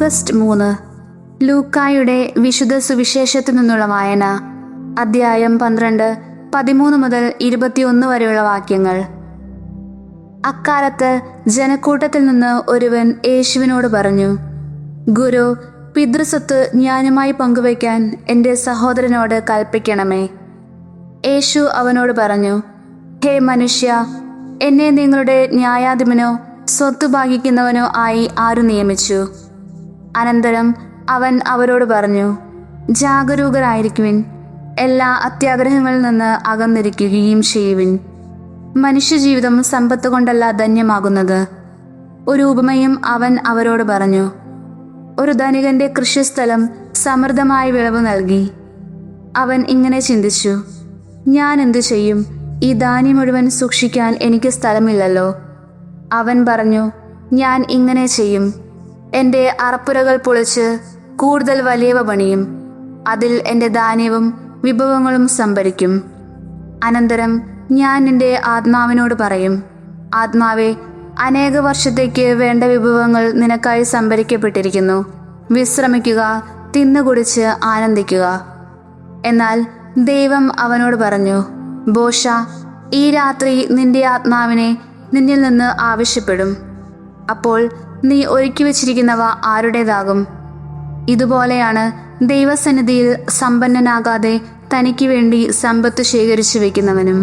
August 3. ലൂക്കായുടെ വിശുദ്ധ സുവിശേഷത്തിൽ നിന്നുള്ള വായന. അധ്യായം 12, 13 മുതൽ 21 വരെയുള്ള വാക്യങ്ങൾ. അക്കാലത്ത് ജനക്കൂട്ടത്തിൽ നിന്ന് ഒരുവൻ യേശുവിനോട് പറഞ്ഞു, ഗുരു, പിതൃസ്വത്ത് ഞാനുമായി പങ്കുവയ്ക്കാൻ എൻ്റെ സഹോദരനോട് കൽപ്പിക്കണമേ. യേശു അവനോട് പറഞ്ഞു, ഹേ മനുഷ്യ, എന്നെ നിങ്ങളുടെ ന്യായാധിപനോ സ്വത്ത് ഭാഗിക്കുന്നവനോ ആയി ആരു നിയമിച്ചു? അനന്തരം അവൻ അവരോട് പറഞ്ഞു, ജാഗരൂകരായിരിക്കുവിൻ, എല്ലാ അത്യാഗ്രഹങ്ങളിൽ നിന്ന് അകന്നിരിക്കുകയും ചെയ്യുവിൻ. മനുഷ്യജീവിതം സമ്പത്ത് കൊണ്ടല്ല ധന്യമാകുന്നത്. ഒരു ഉപമയും അവൻ അവരോട് പറഞ്ഞു. ഒരു ധനികന്റെ കൃഷിസ്ഥലം സമൃദ്ധമായ വിളവ് നൽകി. അവൻ ഇങ്ങനെ ചിന്തിച്ചു, ഞാൻ എന്തു ചെയ്യും? ഈ ധാന്യം മുഴുവൻ സൂക്ഷിക്കാൻ എനിക്ക് സ്ഥലമില്ലല്ലോ. അവൻ പറഞ്ഞു, ഞാൻ ഇങ്ങനെ ചെയ്യും, എൻ്റെ അറപ്പുരകൾ പൊളിച്ച് കൂടുതൽ വലിയവ പണിയും, അതിൽ എൻ്റെ ധാന്യവും വിഭവങ്ങളും സംഭരിക്കും. അനന്തരം ഞാൻ എൻ്റെ ആത്മാവിനോട് പറയും, ആത്മാവേ, അനേക വർഷത്തേക്ക് വേണ്ട വിഭവങ്ങൾ നിനക്കായി സംഭരിക്കപ്പെട്ടിരിക്കുന്നു. വിശ്രമിക്കുക, തിന്നുകുടിച്ച് ആനന്ദിക്കുക. എന്നാൽ ദൈവം അവനോട് പറഞ്ഞു, ബോഷ, ഈ രാത്രി നിന്റെ ആത്മാവിനെ നിന്നിൽ നിന്ന് ആവശ്യപ്പെടും. അപ്പോൾ നീ ഒരുക്കി വച്ചിരിക്കുന്നവ ആരുടേതാകും? ഇതുപോലെയാണ് ദൈവസന്നിധിയിൽ സമ്പന്നനാകാതെ തനിക്ക് വേണ്ടി സമ്പത്ത് ശേഖരിച്ചു വയ്ക്കുന്നവനും.